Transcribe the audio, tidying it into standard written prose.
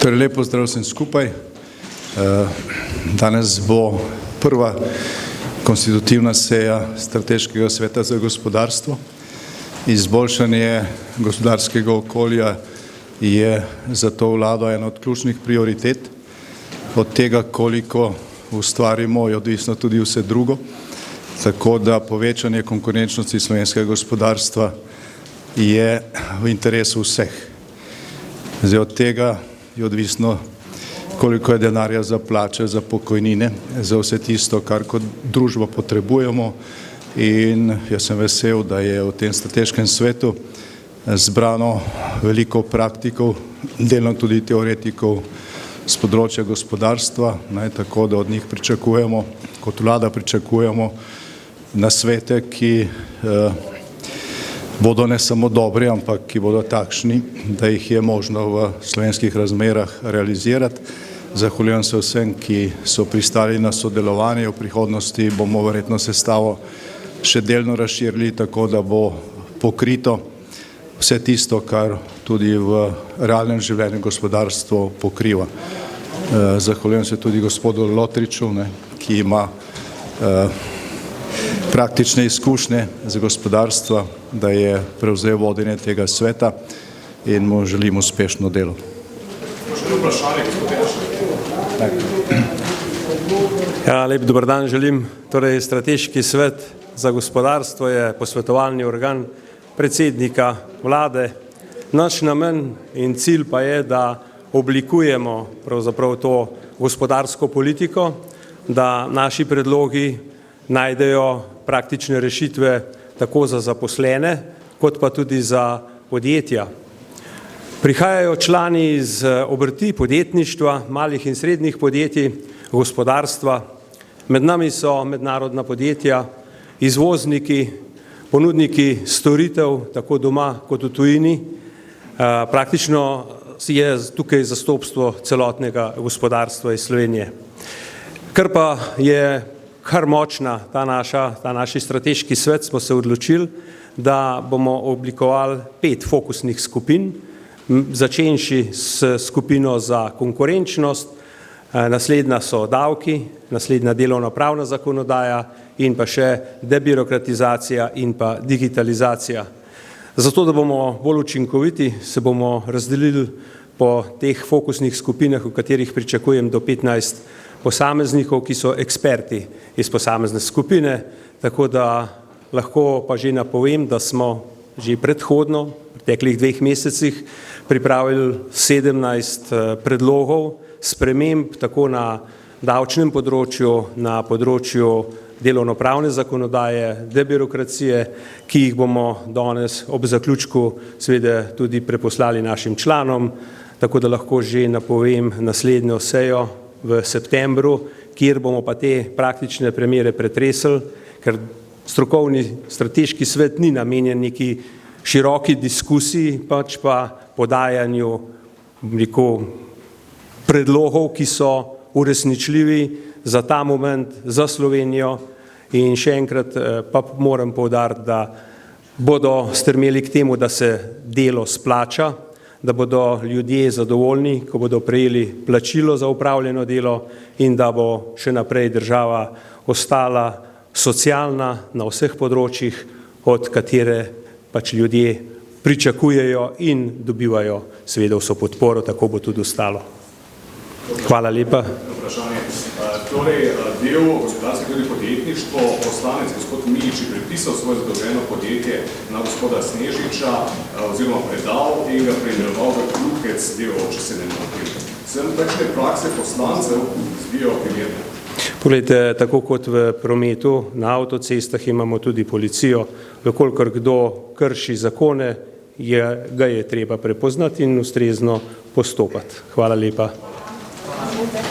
Torej, lep pozdrav vsem skupaj. Danes bo prva konstitutivna seja Strateškega sveta za gospodarstvo. Izboljšanje gospodarskega okolja je za to vlado ena od ključnih prioritet. Od tega, koliko ustvarimo, je odvisno tudi vse drugo. Tako da povečanje konkurenčnosti slovenskega gospodarstva je v interesu vseh. Zdaj od tega je odvisno, koliko je denarja za plače, za pokojnine, za vse tisto, kar kot družba potrebujemo. In jaz sem vesel, da je v tem strateškem svetu zbrano veliko praktikov, delno tudi teoretikov z področja gospodarstva, tako da od njih pričakujemo, kot vlada pričakujemo nasvete, ki bodo ne samo dobri, ampak ki bodo takšni, da jih je možno v slovenskih razmerah realizirati. Zahvaljujem se vsem, ki so pristali na sodelovanje. V prihodnosti bomo verjetno sestavo še delno razširili, tako da bo pokrito vse tisto, kar tudi v realnem življenju gospodarstvo pokriva. Zahvaljujem se tudi gospodu Lotriču, ki ima praktične izkušnje za gospodarstvo, da je prevzel vodenje tega sveta in mu želim uspešno delo. Lep dober dan želim. Torej, Strateški svet za gospodarstvo je posvetovalni organ predsednika vlade. Naš namen in cilj pa je, da oblikujemo pravzaprav to gospodarsko politiko, da naši predlogi najdejo praktične rešitve tako za zaposlene, kot pa tudi za podjetja. Prihajajo člani iz obrti, podjetništva, malih in srednjih podjetij, gospodarstva. Med nami so mednarodna podjetja, izvozniki, ponudniki storitev, tako doma kot v tujini. Praktično je tukaj zastopstvo celotnega gospodarstva iz Slovenije. Ker pa je kar močna ta naš strateški svet, smo se odločili, da bomo oblikovali 5 fokusnih skupin, začenši s skupino za konkurenčnost, naslednja so davki, naslednja delovnopravna zakonodaja in pa še debirokratizacija in pa digitalizacija. Zato, da bomo bolj učinkoviti, se bomo razdelili po teh fokusnih skupinah, v katerih pričakujem do 15 posameznikov, ki so eksperti iz posamezne skupine, tako da lahko pa že napovem, da smo že predhodno, v preteklih 2 mesecih, pripravili 17 predlogov sprememb tako na davčnem področju, na področju delovnopravne zakonodaje, debirokracije, ki jih bomo danes ob zaključku seveda tudi preposlali našim članom, tako da lahko že napovem naslednjo sejo v septembru, kjer bomo pa te praktične primere pretresli, ker strokovni strateški svet ni namenjen neki široki diskusiji, pač pa podajanju predlogov, ki so uresničljivi za ta moment, za Slovenijo. In še enkrat pa moram poudariti, da bodo stremeli k temu, da se delo splača, da bodo ljudje zadovoljni, ko bodo prejeli plačilo za opravljeno delo in da bo še naprej država ostala socialna na vseh področjih, od katere pač ljudje pričakujejo in dobivajo seveda vso podporo, tako bo tudi ostalo. Hvala lepa. Torej, del gospodarstva tudi podjetništvo, poslanec gospod Milič je prepisal svoje zadolženo podjetje na gospoda Snežiča oziroma predal in ga preimenoval v Klukec, če se ne motim. Sem takšne prakse poslancev zdijo primerne? Poglejte, tako kot v prometu, na avtocestah imamo tudi policijo. Vkolikor kdo krši zakone, ga je treba prepoznati in ustrezno postopati. Hvala lepa.